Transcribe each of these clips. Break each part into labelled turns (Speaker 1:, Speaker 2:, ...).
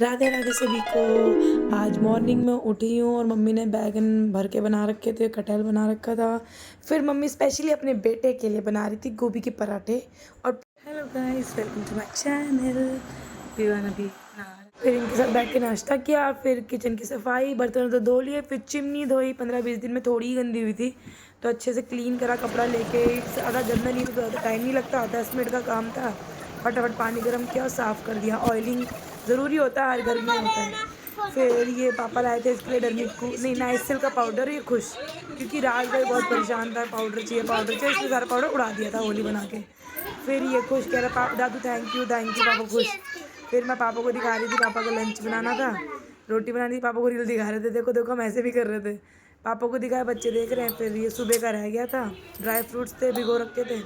Speaker 1: राधे राधे सभी को। आज मॉर्निंग में उठी हूँ और मम्मी ने बैगन भर के बना रखे थे, कटहल बना रखा था। फिर मम्मी स्पेशली अपने बेटे के लिए बना रही थी गोभी के पराठे। और hello guys, welcome to my channel. Vivaan अभी फिर इनके साथ बैठ के नाश्ता किया, फिर किचन की सफाई, बर्तन तो धो लिए, फिर चिमनी धोई। 15-20 दिन में थोड़ी ही गंदी हुई थी तो अच्छे से क्लीन करा कपड़ा लेके। ज़्यादा गंदा नहीं, तो ज़्यादा टाइम नहीं लगता, 10 मिनट का काम था। फटाफट पानी गर्म किया और साफ़ कर दिया। ऑयलिंग ज़रूरी होता है, हर घर में होता है। फिर ये पापा लाए थे इसके लिए डर्मिकू नहीं, नाइसिल का पाउडर। ये खुश क्योंकि राज भाई बहुत परेशान था, पाउडर चाहिए पाउडर चाहिए, इसने सारा पाउडर उड़ा दिया था होली बना के। फिर ये खुश कह रहा दादू थैंक यू पापा खुश। फिर मैं पापा को दिखा रही थी, पापा को लंच बनाना था, रोटी बनानी थी। पापा को रील दिखा रहे थे, देखो देखो हम ऐसे भी कर रहे थे। पापा को दिखाया, बच्चे देख रहे हैं। फिर ये सुबह का रह गया था, ड्राई फ्रूट्स थे भिगो रखे थे।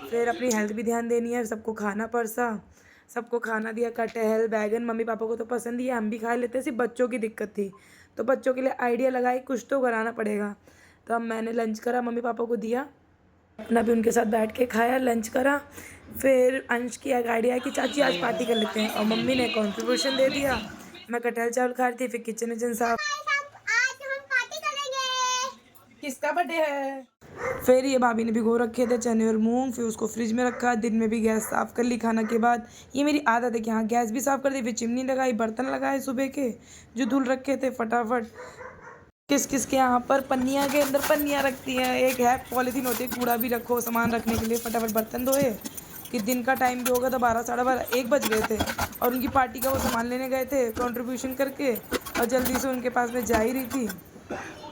Speaker 1: फिर अपनी हेल्थ भी ध्यान देनी है, सबको खाना परसा, सबको खाना दिया। कटहल बैगन मम्मी पापा को तो पसंद ही है, हम भी खा लेते, सिर्फ बच्चों की दिक्कत थी तो बच्चों के लिए आइडिया लगाई कुछ तो कराना पड़ेगा। तो अब मैंने लंच करा, मम्मी पापा को दिया, अपना भी उनके साथ बैठ के खाया, लंच करा। फिर अंश की एक आइडिया कि चाची आज पार्टी कर लेते हैं, और मम्मी ने कंट्रीब्यूशन दे दिया। मैं कटहल चावल खा रही थी, फिर किचन विचन साफ। आज हम पार्टी करेंगे। किसका बर्थडे है? फिर ये भाभी ने भिगो रखे थे चने और मूंग, फिर उसको फ्रिज में रखा। दिन में भी गैस साफ़ कर ली खाना के बाद। ये मेरी आदत है कि हाँ, गैस भी साफ़ कर दी, फिर चिमनी लगाई, बर्तन लगाए सुबह के जो धुल रखे थे फटाफट। किस किस के यहाँ पर पन्नियाँ के अंदर पन्नियाँ रखती हैं, एक है पॉलीथीन होती है, कूड़ा भी रखो सामान रखने के लिए। फटाफट बर्तन धोए कि दिन का टाइम भी होगा, तो 12 साढ़े 12 1 बज गए थे। और उनकी पार्टी का वो सामान लेने गए थे कंट्रीब्यूशन करके, और जल्दी से उनके पास में जा ही रही थी।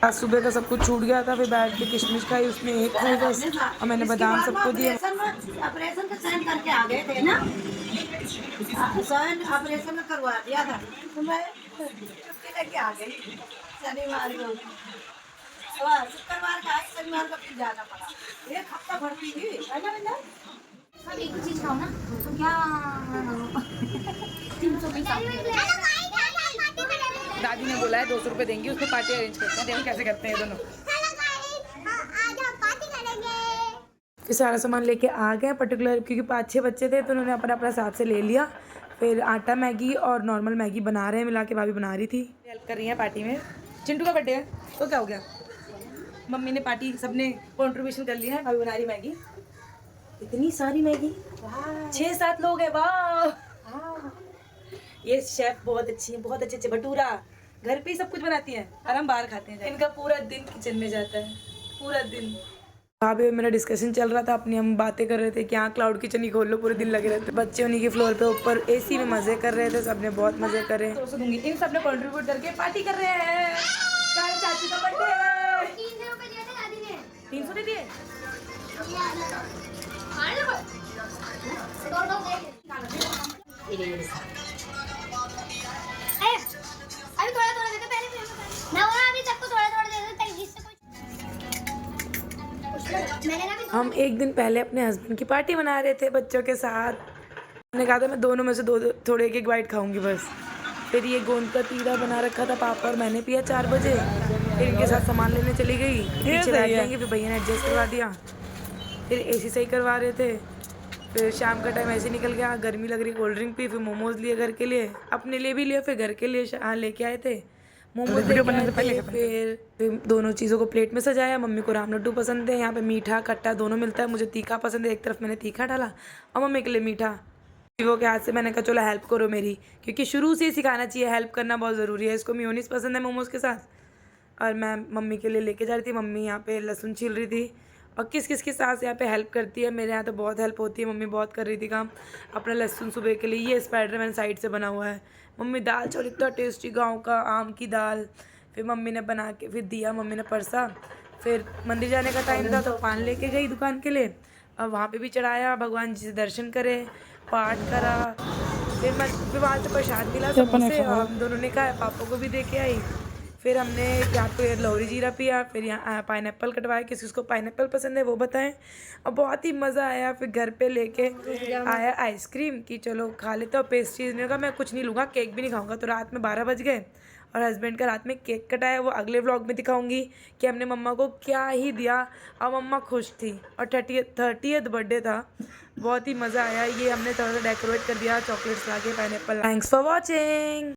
Speaker 1: आज सुबह का सब कुछ छूट गया था। फिर बैठ के किशमिश खाई, उसमें एक खाई बस, और मैंने बादाम सबको दिए।
Speaker 2: ऑपरेशन का साइन करके आ गए थे ना, साइन ऑपरेशन का करवा दिया था तो मैं छुट्टी लेके आ गई शनिवार को। शुक्रवार का शनिवार को फिर जाना पड़ा, एक हफ्ता भर्ती थी है ना बेटा। सब एक ही चीज खाओ ना तो क्या 300
Speaker 1: दादी ने बोला है 200 रुपये देंगी, उसमें पार्टी अरेंज करते हैं, देखो कैसे करते हैं ये दोनों। फिर सारा सामान लेके आ गए पर्टिकुलर, क्योंकि 5-6 बच्चे थे तो उन्होंने अपना अपना हिसाब से ले लिया। फिर आटा मैगी और नॉर्मल मैगी बना रहे हैं, मिला के भाभी बना रही थी, हेल्प कर रही है पार्टी में। चिंटू का बर्थडे है तो क्या हो गया, मम्मी ने पार्टी सबने कॉन्ट्रीब्यूशन कर लिया है, भाभी बना रही मैगी। इतनी सारी मैगी, 6-7 लोग हैं, वाह। ये शेफ बहुत अच्छी है, बहुत अच्छे भटूरा घर पे ही सब कुछ बनाती हैं, और हम बाहर खाते हैं। इनका पूरा दिन किचन में जाता है, पूरा दिन। भाभी मेरा डिस्कशन चल रहा था, अपनी हम बातें कर रहे थे कि हाँ क्लाउड किचन ही खोल लो, पूरे दिन लगे रहते। बच्चे उन्हीं के फ्लोर पे ऊपर एसी में मजे कर रहे थे, सबने बहुत मजे करे। 200 दूंगी, इन सबने कंट्रीब्यूट करके पार्टी कर रहे हैं। चाची का बर्थडे है। 300 दे दिए। हम एक दिन पहले अपने हस्बैंड की पार्टी मना रहे थे बच्चों के साथ। मैंने कहा था मैं दोनों में से दो थोड़े एक बाइट खाऊंगी बस। फिर ये गोंद का तीरा बना रखा था पापा और मैंने पिया 4 बजे। फिर इनके साथ सामान लेने चली गई, पीछे बैठ जाएंगे, फिर भैया ने एडजस्ट करवा दिया। फिर एसी सही करवा रहे थे। फिर शाम का टाइम ऐसे निकल गया, गर्मी लग रही, कोल्ड ड्रिंक पी, फिर मोमोज़ लिए घर के लिए, अपने लिए भी लिए, फिर घर के लिए लेके आए थे मोमोज लेके आए थे। फिर दोनों चीज़ों को प्लेट में सजाया। मम्मी को राम लड्डू पसंद है, यहाँ पे मीठा खट्टा दोनों मिलता है, मुझे तीखा पसंद है, एक तरफ मैंने तीखा डाला और मम्मी के लिए मीठा। वो के हाथ से मैंने कहा चलो हेल्प करो मेरी, क्योंकि शुरू से ही सिखाना चाहिए, हेल्प करना बहुत ज़रूरी है। इसको मेयोनीज पसंद है मोमोज़ के साथ, और मैं मम्मी के लिए लेके जा रही थी। मम्मी यहाँ पे लहसुन छील रही थी, और किस किस की सास यहाँ पे हेल्प करती है, मेरे यहाँ तो बहुत हेल्प होती है। मम्मी बहुत कर रही थी काम अपना लहसुन सुबह के लिए। ये स्पाइडरमैन साइड से बना हुआ है। मम्मी दाल चावल इतना टेस्टी, गाँव का आम की दाल, फिर मम्मी ने बना के फिर दिया, मम्मी ने परसा। फिर मंदिर जाने का टाइम था तो पान लेके गई दुकान के लिए, और वहाँ पे भी चढ़ाया, भगवान जी से दर्शन करे, पाठ करा। फिर वहाँ से प्रसाद मिला समोसे, हम दोनों ने खाया, पापा को भी दे के आई। फिर हमने यहाँ पे लोहरी जीरा पिया, फिर यहाँ पाइनएप्पल कटवाया, किसी को पाइनएप्पल पसंद है वो बताएं। और बहुत ही मज़ा आया। फिर घर पे लेके आया आइसक्रीम कि चलो खा लेते हो। पेस्ट्रीज ने कहा मैं कुछ नहीं लूँगा, केक भी नहीं खाऊंगा। तो रात में 12 बज गए और हस्बैंड का रात में केक कटाया, वो अगले व्लॉग में दिखाऊंगी कि हमने मम्मा को क्या ही दिया और मम्मा खुश थी। और 30th बर्थडे था, बहुत ही मज़ा आया। ये हमने थोड़ा सा डेकोरेट कर दिया चॉकलेट्स ला के, पाइनएप्पल। Thanks for watching.